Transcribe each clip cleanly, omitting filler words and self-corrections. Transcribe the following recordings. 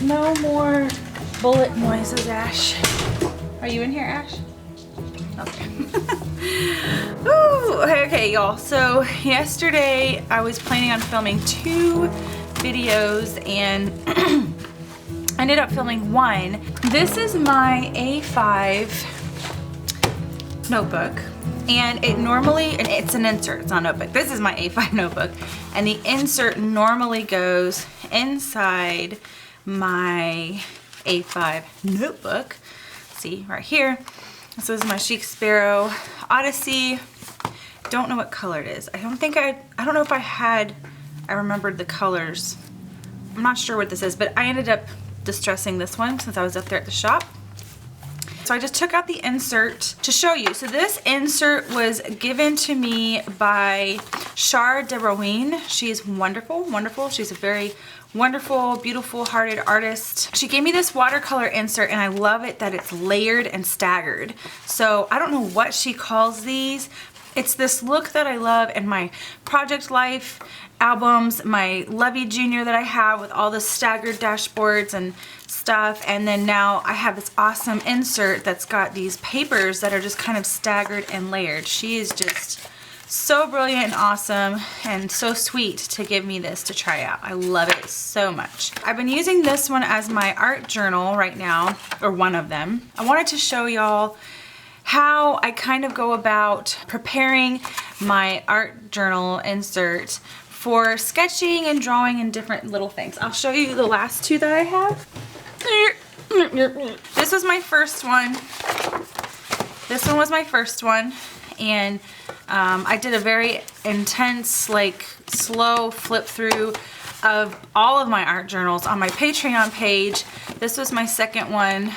no more bullet noises, Ash. Are you in here, Ash? Okay. Ooh, okay, y'all. So yesterday I was planning on filming 2 videos and I ended up filming 1. This is my A5 notebook, and it's an insert, it's not a notebook. This is my A5 notebook, and the insert normally goes inside my A5 notebook. See, right here. This is my Chic Sparrow Odyssey. Don't know what color it is. I don't know if I remembered the colors. I'm not sure what this is, but I ended up distressing this one since I was up there at the shop. So I just took out the insert to show you. So this insert was given to me by Char DeRouin. She is wonderful, wonderful. She's a very wonderful, beautiful hearted artist. She gave me this watercolor insert, and I love it that it's layered and staggered. So I don't know what she calls these. It's this look that I love in my Project Life albums, my Levy Junior that I have with all the staggered dashboards and stuff, and then now I have this awesome insert that's got these papers that are just kind of staggered and layered. She is just so brilliant and awesome and so sweet to give me this to try out. I love it so much. I've been using this one as my art journal right now, or one of them. I wanted to show y'all how I kind of go about preparing my art journal insert for sketching and drawing and different little things. I'll show you the last 2 that I have. This was my first one. This one was my first one, and I did a very intense, like, slow flip through of all of my art journals on my Patreon page. This was my second one.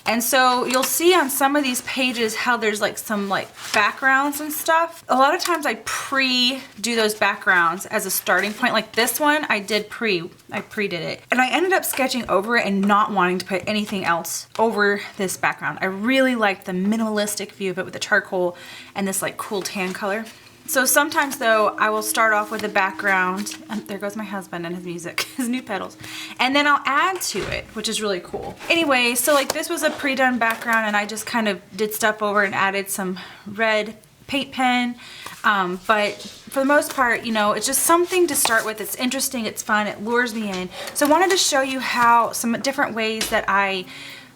And so you'll see on some of these pages how there's like some like backgrounds and stuff. A lot of times I pre-do those backgrounds as a starting point. Like this one, I pre-did it. And I ended up sketching over it and not wanting to put anything else over this background. I really liked the minimalistic view of it with the charcoal and this like cool tan color. So sometimes though, I will start off with a background, and there goes my husband and his music, his new pedals, and then I'll add to it, which is really cool. Anyway, so like this was a pre-done background, and I just kind of did stuff over and added some red paint pen, but for the most part, you know, it's just something to start with. It's interesting, it's fun, it lures me in. So I wanted to show you how some different ways that I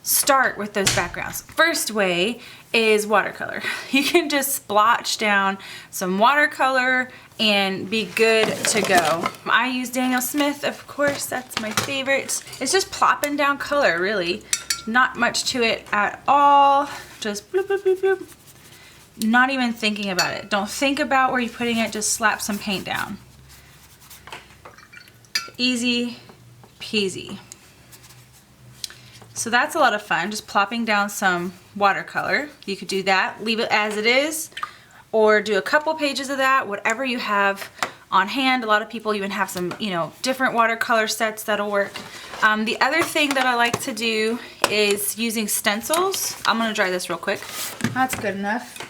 start with those backgrounds. First way is watercolor. You can just splotch down some watercolor and be good to go. I use Daniel Smith, of course, that's my favorite. It's just plopping down color, really. Not much to it at all. Just bloop, bloop, bloop, bloop. Not even thinking about it. Don't think about where you're putting it, just slap some paint down. Easy peasy. So that's a lot of fun, just plopping down some watercolor. You could do that, leave it as it is, or do a couple pages of that, whatever you have on hand. A lot of people even have some, you know, different watercolor sets that'll work. The other thing that I like to do is using stencils. I'm gonna dry this real quick. That's good enough.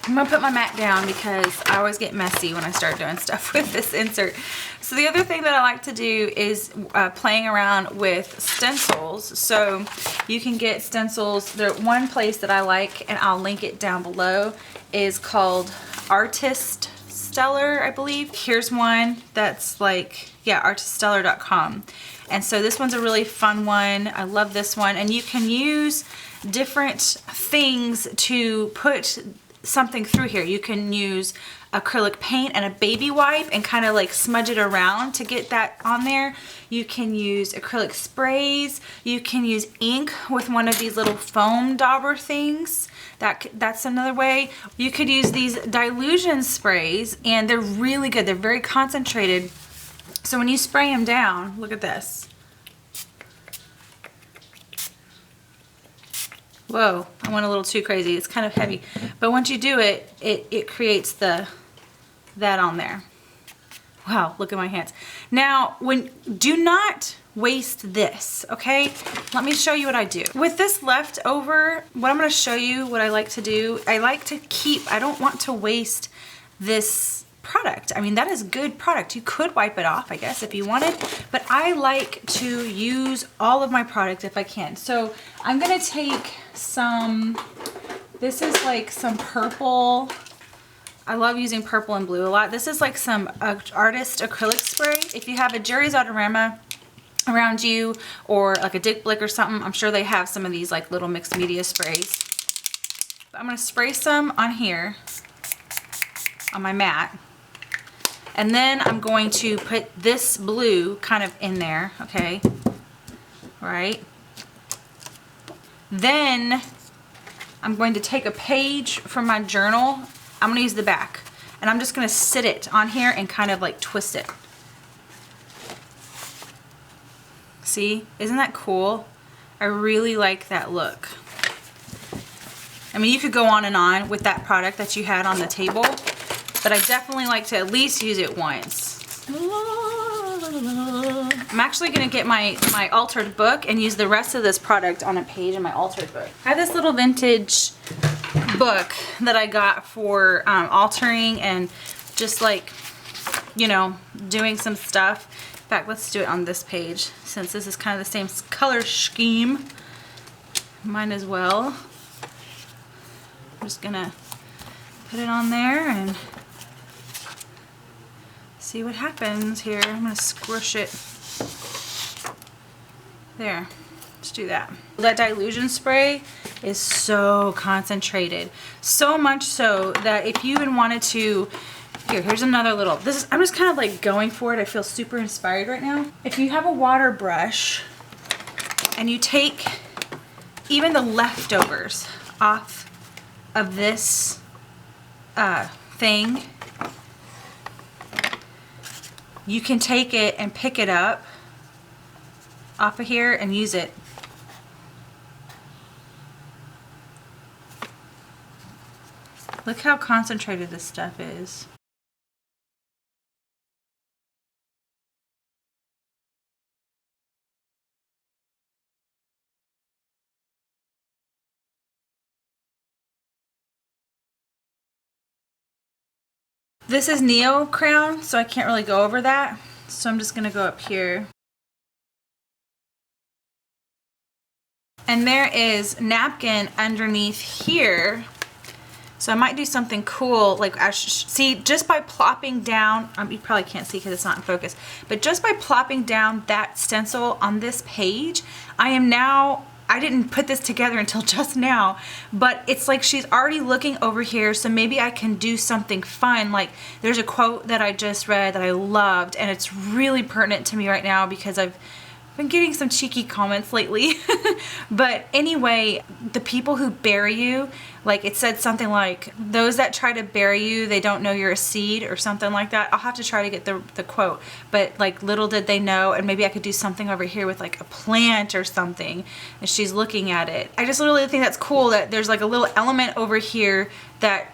I'm gonna put my mat down because I always get messy when I start doing stuff with this insert. So the other thing that I like to do is playing around with stencils. So you can get stencils. There, one place that I like, and I'll link it down below, is called Artist Stellar, I believe. Here's one that's like, yeah, artiststellar.com. And so this one's a really fun one. I love this one. And you can use different things to put something through here. You can use acrylic paint and a baby wipe and kind of like smudge it around to get that on there. You can use acrylic sprays. You can use ink with one of these little foam dauber things. That's another way. You could use these dilution sprays, and they're really good. They're very concentrated. So when you spray them down, look at this. Whoa, I went a little too crazy. It's kind of heavy. But once you do it, it creates that on there. Wow, look at my hands. Now, do not waste this, okay? Let me show you what I do. With this leftover, what I'm gonna show you what I like to do, I like to keep, I don't want to waste this product. I mean, that is good product. You could wipe it off, I guess, if you wanted, but I like to use all of my product if I can. So I'm gonna take some, this is like some purple. I love using purple and blue a lot. This is like some artist acrylic spray. If you have a Jerry's Autorama around you, or like a Dick Blick or something, I'm sure they have some of these like little mixed media sprays. But I'm gonna spray some on here, on my mat. And then I'm going to put this blue kind of in there, okay? Right? Then I'm going to take a page from my journal. I'm gonna use the back, and I'm just gonna sit it on here and kind of like twist it. See, isn't that cool? I really like that look. I mean, you could go on and on with that product that you had on the table, but I definitely like to at least use it once. I'm actually gonna get my altered book and use the rest of this product on a page in my altered book. I have this little vintage book that I got for altering and just like, you know, doing some stuff. In fact, let's do it on this page since this is kind of the same color scheme. Might as well. I'm just gonna put it on there and see what happens here. I'm gonna squish it. There, let's do that. That dilution spray is so concentrated. So much so that if you even wanted to, here's another little, this is, I'm just kind of like going for it. I feel super inspired right now. If you have a water brush and you take even the leftovers off of this thing, you can take it and pick it up off of here and use it. Look how concentrated this stuff is. This is Neo Crown, so I can't really go over that. So I'm just gonna go up here. And there is napkin underneath here. So I might do something cool, like see, just by plopping down, you probably can't see because it's not in focus, but just by plopping down that stencil on this page, I didn't put this together until just now, but it's like she's already looking over here, so maybe I can do something fun. Like there's a quote that I just read that I loved, and it's really pertinent to me right now because I've been getting some cheeky comments lately. But anyway, the people who bury you, like it said something like, those that try to bury you, they don't know you're a seed, or something like that. I'll have to try to get the quote, but like little did they know. And maybe I could do something over here with like a plant or something, and she's looking at it. I just really think that's cool that there's like a little element over here that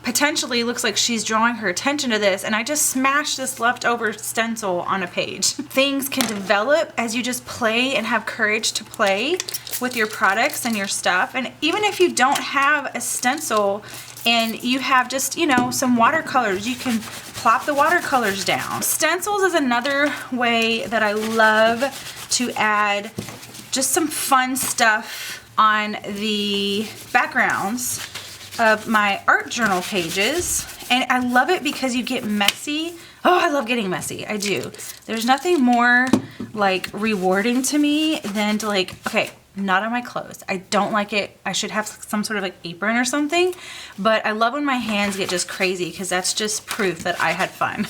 potentially looks like she's drawing her attention to this, and I just smashed this leftover stencil on a page. Things can develop as you just play and have courage to play with your products and your stuff. And even if you don't have a stencil and you have just, you know, some watercolors, you can plop the watercolors down. Stencils is another way that I love to add just some fun stuff on the backgrounds of my art journal pages. And I love it because you get messy. Oh, I love getting messy. I do. There's nothing more like rewarding to me than to like, okay, not on my clothes. I don't like it. I should have some sort of like apron or something, but I love when my hands get just crazy because that's just proof that I had fun.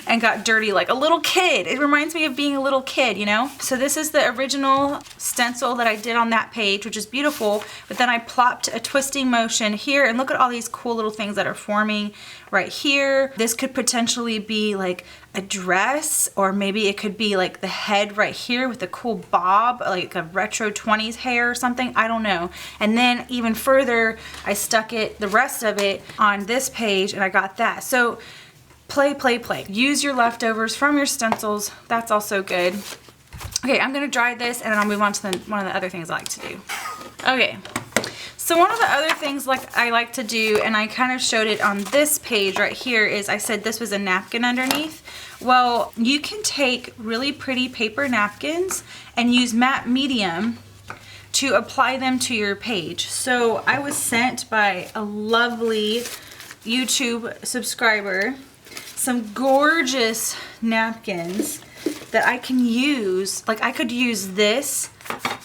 And got dirty like a little kid. It reminds me of being a little kid, you know? So this is the original stencil that I did on that page, which is beautiful, but then I plopped a twisting motion here, and look at all these cool little things that are forming right here. This could potentially be like a dress, or maybe it could be like the head right here with a cool bob, like a retro 20s hair or something, I don't know. And then even further, I stuck it, the rest of it, on this page, and I got that. So play, play, play. Use your leftovers from your stencils. That's also good. Okay, I'm gonna dry this and then I'll move on to one of the other things I like to do. Okay, So one of the other things like I like to do, and I kind of showed it on this page right here, is I said this was a napkin underneath. Well, you can take really pretty paper napkins and use matte medium to apply them to your page. So I was sent by a lovely YouTube subscriber some gorgeous napkins that I can use. Like, I could use this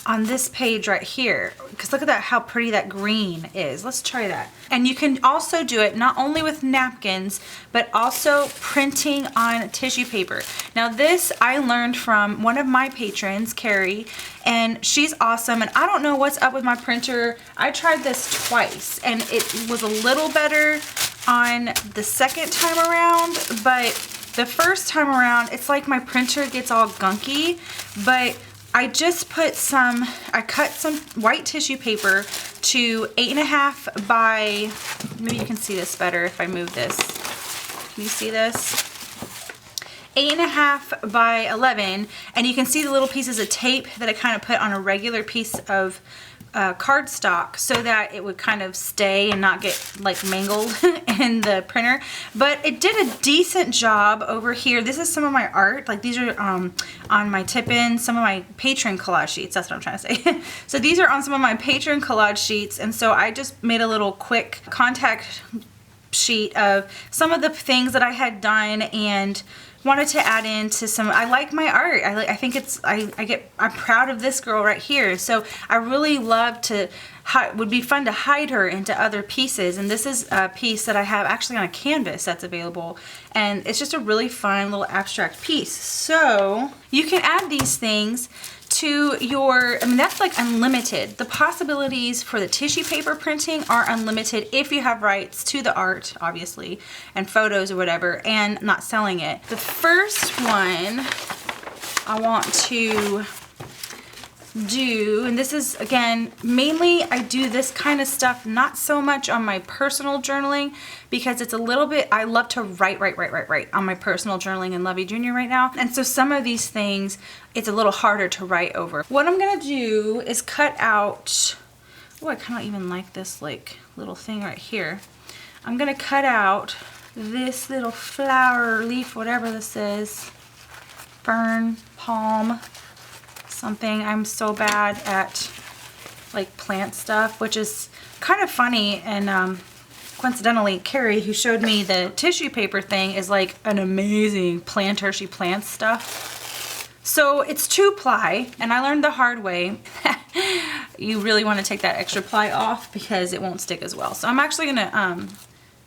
on this page right here, because look at that, how pretty that green is. Let's try that. And you can also do it not only with napkins, but also printing on tissue paper. Now this I learned from one of my patrons, Carrie, and she's awesome. And I don't know what's up with my printer. I tried this twice and it was a little better on the second time around, but the first time around, it's like my printer gets all gunky. But I just put I cut some white tissue paper to 8.5 by, maybe you can see this better if I move this. Can you see this? 8.5 by 11, and you can see the little pieces of tape that I kind of put on a regular piece of cardstock so that it would kind of stay and not get like mangled in the printer. But it did a decent job over here. This is some of my art. Like, these are on my tip-in, some of my patron collage sheets. That's what I'm trying to say. So these are on some of my patron collage sheets, and so I just made a little quick contact sheet of some of the things that I had done and wanted to add into some. I like my art. I think it's, I'm proud of this girl right here. So I really love to, would be fun to hide her into other pieces. And this is a piece that I have actually on a canvas that's available. And it's just a really fun little abstract piece. So you can add these things to your, I mean, that's like unlimited. The possibilities for the tissue paper printing are unlimited if you have rights to the art, obviously, and photos or whatever, and not selling it. The first one I want to do, and this is, again, mainly I do this kind of stuff not so much on my personal journaling, because it's a little bit, I love to write on my personal journaling in Lovey Junior right now. And so some of these things, it's a little harder to write over. What I'm gonna do is cut out, oh, I kind of even like this like little thing right here. I'm gonna cut out this little flower leaf, whatever this is, fern, palm, something. I'm so bad at like plant stuff, which is kind of funny. And coincidentally, Carrie, who showed me the tissue paper thing, is like an amazing planter. She plants stuff. So it's 2-ply, and I learned the hard way. You really want to take that extra ply off because it won't stick as well. So I'm actually gonna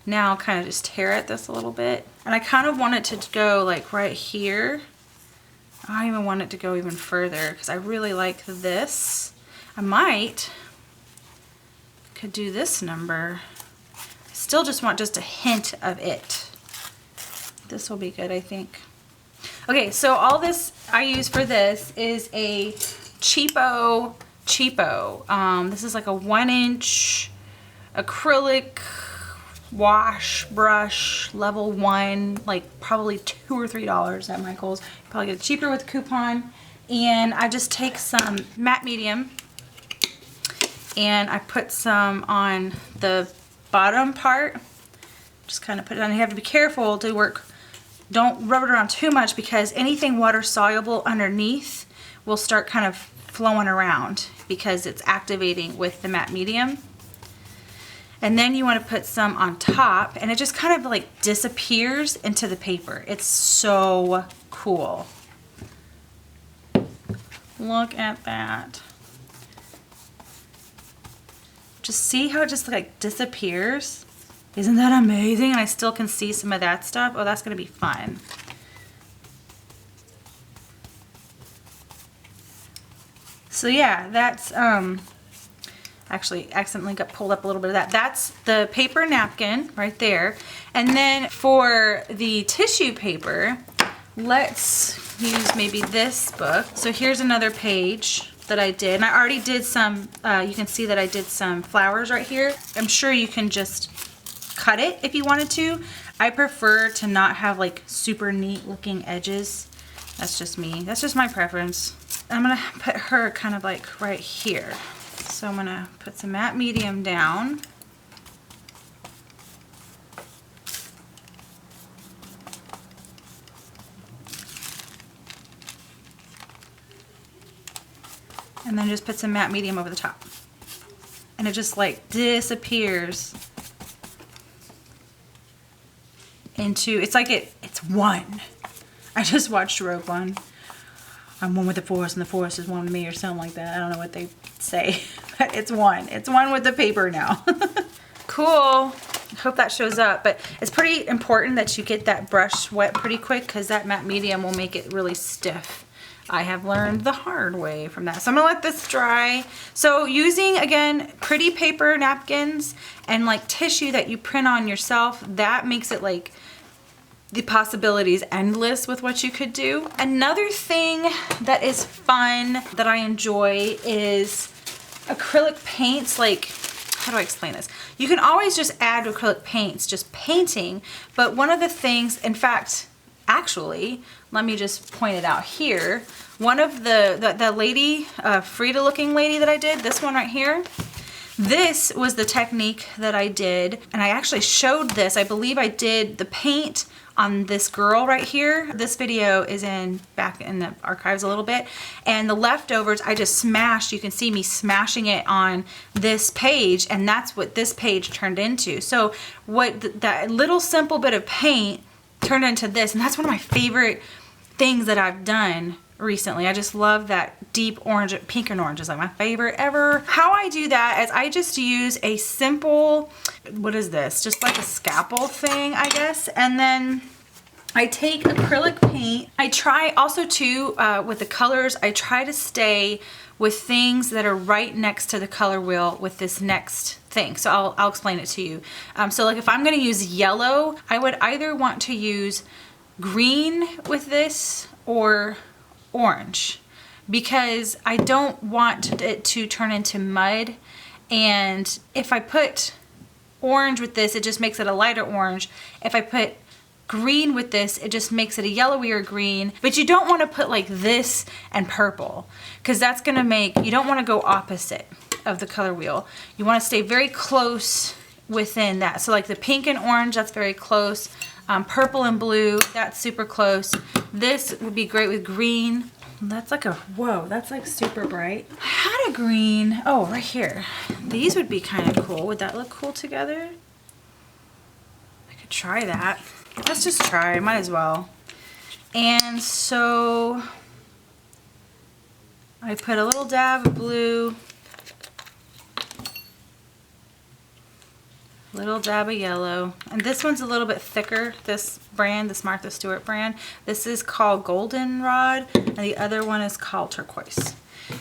now kind of just tear at this a little bit. And I kind of want it to go like right here. I don't even want it to go even further because I really like this. I could do this number. I still just want just a hint of it. This will be good, I think. Okay, so all this I use for this is a cheapo. This is like a 1-inch acrylic wash brush, level 1, like probably $2 or $3 at Michael's. You probably get it cheaper with a coupon. And I just take some matte medium and I put some on the bottom part. Just kind of put it on. You have to be careful to work. Don't rub it around too much because anything water soluble underneath will start kind of flowing around because it's activating with the matte medium. And then you want to put some on top, and it just kind of like disappears into the paper. It's so cool. Look at that. Just see how it just like disappears? Isn't that amazing? And I still can see some of that stuff. Oh, that's gonna be fun. So yeah, that's actually accidentally got pulled up a little bit of that. That's the paper napkin right there. And then for the tissue paper, let's use maybe this book. So here's another page that I did. And I already did some, you can see that I did some flowers right here. I'm sure you can just cut it if you wanted to. I prefer to not have like super neat looking edges. That's just me. That's just my preference. I'm gonna put her kind of like right here. So I'm gonna put some matte medium down. And then just put some matte medium over the top. And it just like disappears into, it's like it's one. I just watched Rogue One. I'm one with the Force and the Force is one with me or something like that. I don't know what they say, but it's one. It's one with the paper now. Cool. Hope that shows up, but it's pretty important that you get that brush wet pretty quick because that matte medium will make it really stiff. I have learned the hard way from that. So I'm gonna let this dry. So using, again, pretty paper napkins and like tissue that you print on yourself, that makes it like the possibilities endless with what you could do. Another thing that is fun that I enjoy is acrylic paints. Like, how do I explain this? You can always just add acrylic paints, just painting, but one of the things, in fact, actually, let me just point it out here. One of the lady, Frida looking lady that I did, this one right here, this was the technique that I did. And I actually showed this, I believe I did the paint on this girl right here. This video is back in the archives a little bit. And the leftovers, I just smashed, you can see me smashing it on this page, and that's what this page turned into. So what that little simple bit of paint turned into this, and that's one of my favorite things that I've done recently. I just love that deep orange, pink and orange is like my favorite ever. How I do that is I just use a simple, what is this? Just like a scalpel thing, I guess. And then I take acrylic paint. I try also too, with the colors, I try to stay with things that are right next to the color wheel with this next thing. So I'll explain it to you. So like if I'm gonna use yellow, I would either want to use green with this or orange, because I don't want it to turn into mud. And if I put orange with this, it just makes it a lighter orange. If I put green with this, it just makes it a yellowier green. But you don't want to put like this and purple, because that's gonna make, you don't want to go opposite of the color wheel. You want to stay very close within that. So like the pink and orange, that's very close. Purple and blue, that's super close. This would be great with green. That's like a, whoa, that's like super bright. I had a green, oh, right here. These would be kind of cool. Would that look cool together? I could try that. Let's just try, might as well. And so I put a little dab of blue, little dab of yellow, and this one's a little bit thicker, this brand, this Martha Stewart brand. This is called Goldenrod, and the other one is called Turquoise.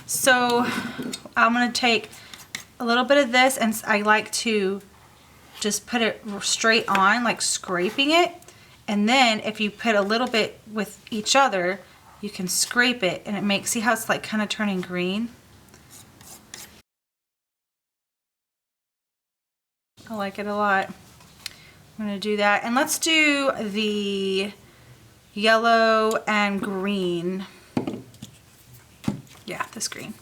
So I'm gonna take a little bit of this, and I like to just put it straight on, like scraping it, and then if you put a little bit with each other, you can scrape it, and it makes, see how it's like kind of turning green? I like it a lot. I'm gonna do that. And let's do the yellow and green. Yeah, this green.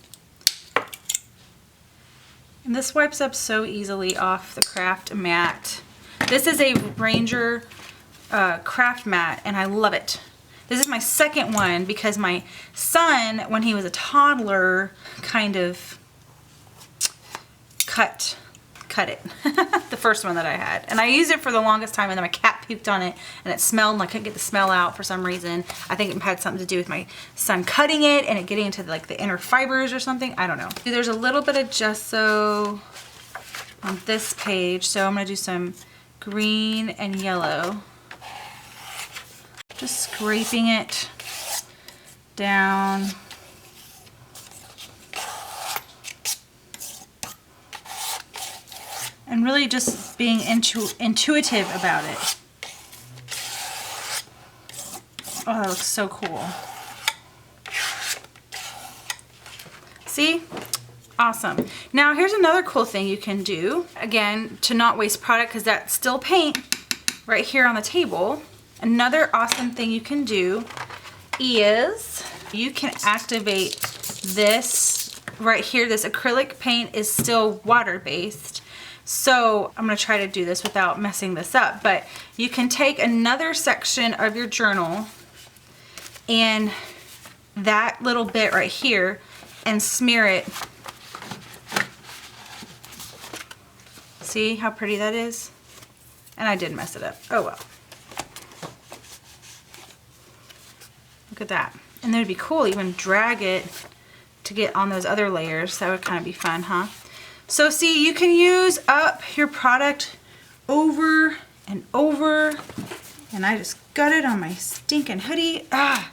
And this wipes up so easily off the craft mat. This is a Ranger craft mat, and I love it. This is my second one because my son, when he was a toddler, kind of cut it. The first one that I had, and I used it for the longest time, and then my cat puked on it and it smelled, and I couldn't get the smell out for some reason. I think it had something to do with my son cutting it and it getting into like the inner fibers or something, I don't know. There's a little bit of gesso on this page, so I'm gonna do some green and yellow, just scraping it down. And really just being intuitive about it. Oh, that looks so cool. See? Awesome. Now here's another cool thing you can do. Again, to not waste product, because that's still paint right here on the table. Another awesome thing you can do is you can activate this right here, this acrylic paint is still water-based. So I'm gonna try to do this without messing this up, but you can take another section of your journal and that little bit right here and smear it. See how pretty that is? And I did mess it up. Oh well. Look at that. And then it'd be cool, even drag it to get on those other layers. That would kind of be fun, huh? So see, you can use up your product over and over. And I just got it on my stinking hoodie. Ah,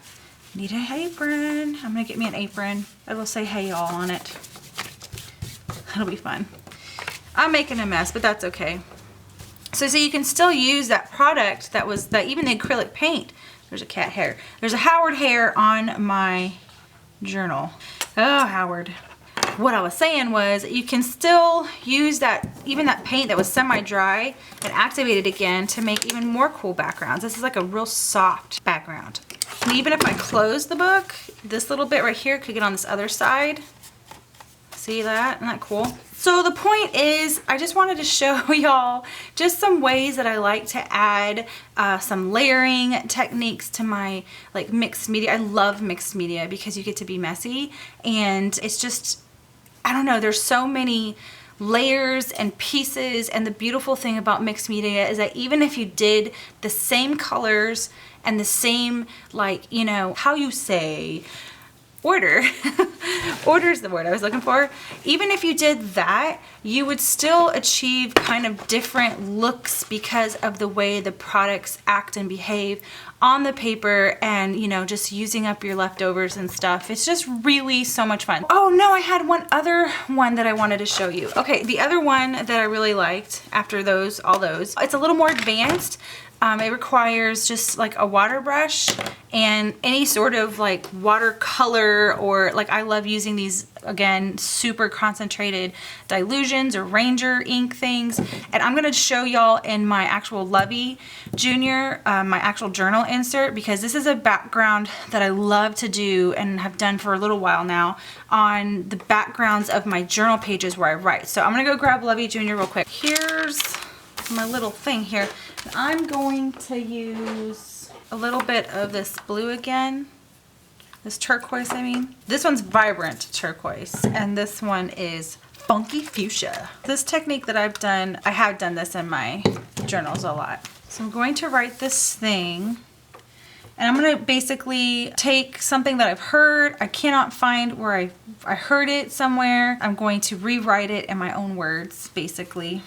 need an apron. I'm gonna get me an apron. I will say hey y'all on it. That'll be fun. I'm making a mess, but that's okay. So see, you can still use that product that was, that even the acrylic paint. There's a cat hair. There's a Howard hair on my journal. Oh, Howard. What I was saying was you can still use that, even that paint that was semi-dry, and activate it again to make even more cool backgrounds. This is like a real soft background. And even if I close the book, this little bit right here could get on this other side. See that? Isn't that cool? So the point is, I just wanted to show y'all just some ways that I like to add some layering techniques to my like mixed media. I love mixed media because you get to be messy, and it's just, I don't know, there's so many layers and pieces, and the beautiful thing about mixed media is that even if you did the same colors and the same, like, you know, how you say, order. Order is the word I was looking for. Even if you did that, you would still achieve kind of different looks because of the way the products act and behave on the paper, and, you know, just using up your leftovers and stuff. It's just really so much fun. Oh no, I had one other one that I wanted to show you. Okay, the other one that I really liked after those, all those, it's a little more advanced. It requires just like a water brush and any sort of like watercolor, or like I love using these, again, super concentrated dilutions or Ranger ink things. And I'm gonna show y'all in my actual Lovey Junior, my actual journal insert, because this is a background that I love to do and have done for a little while now on the backgrounds of my journal pages where I write. So I'm gonna go grab Lovey Junior real quick. Here's my little thing here. I'm going to use a little bit of this blue again, this turquoise I mean. This one's vibrant turquoise, and this one is funky fuchsia. This technique that I've done, I have done this in my journals a lot. So I'm going to write this thing, and I'm going to basically take something that I've heard, I cannot find where I heard it somewhere. I'm going to rewrite it in my own words, basically.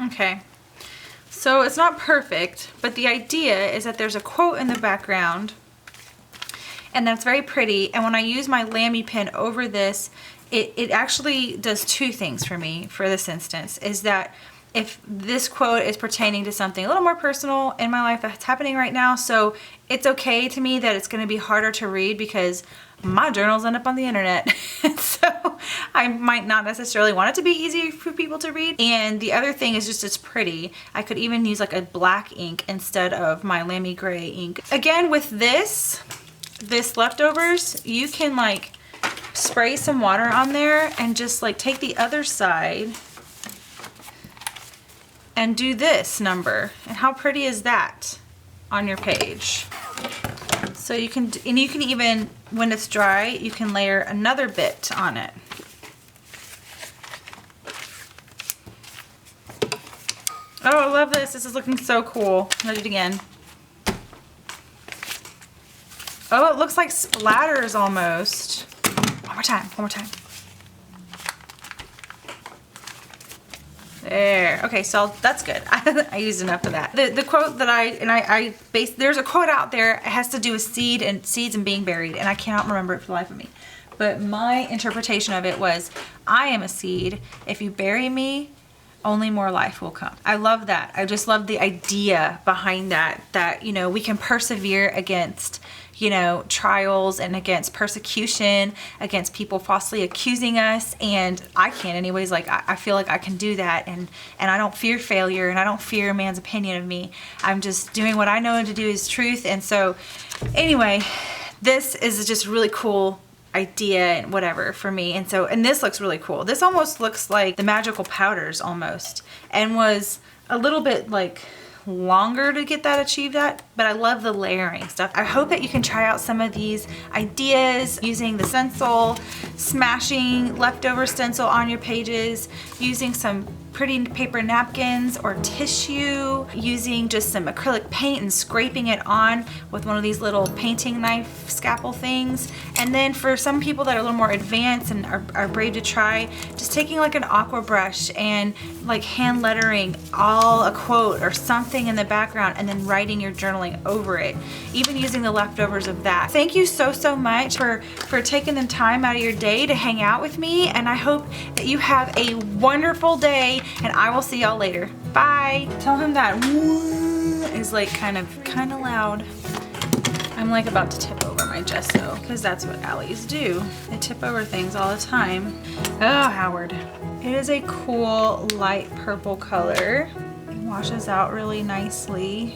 Okay, so it's not perfect, but the idea is that there's a quote in the background, and that's very pretty. And when I use my Lamy pen over this, it actually does two things for me for this instance, is that if this quote is pertaining to something a little more personal in my life that's happening right now, so it's okay to me that it's going to be harder to read because my journals end up on the internet. So I might not necessarily want it to be easy for people to read. And the other thing is just it's pretty. I could even use like a black ink instead of my Lamy gray ink. Again, with this leftovers, you can like spray some water on there and just like take the other side and do this number. And how pretty is that on your page? So you can, and you can even, when it's dry, you can layer another bit on it. Oh, I love this. This is looking so cool. I'll do it again. Oh, it looks like splatters almost. One more time, one more time. There. Okay, so that's good. I used enough of that. The quote that I based, there's a quote out there. It has to do with seeds and being buried, and I cannot remember it for the life of me. But my interpretation of it was, I am a seed. If you bury me, only more life will come. I love that. I just love the idea behind that, you know, we can persevere against, you know, trials and against persecution, against people falsely accusing us. And I can anyways, like I feel like I can do that, and I don't fear failure, and I don't fear a man's opinion of me. I'm just doing what I know to do is truth. And so anyway, this is just really cool idea and whatever for me. And so, and this looks really cool. This almost looks like the magical powders almost, and was a little bit like longer to get that achieved at, but I love the layering stuff. I hope that you can try out some of these ideas using the stencil, smashing leftover stencil on your pages, using some pretty paper napkins or tissue, using just some acrylic paint and scraping it on with one of these little painting knife scalpel things. And then for some people that are a little more advanced and are brave to try, just taking like an aqua brush and like hand lettering a quote or something in the background, and then writing your journaling over it, even using the leftovers of that. Thank you so much for taking the time out of your day to hang out with me, and I hope that you have a wonderful day, and I will see y'all later. Bye. Tell him that is like kind of loud. I'm like about to tip over my gesso, because that's what alleys do. They tip over things all the time. Oh, Howard. It is a cool light purple color. It washes out really nicely.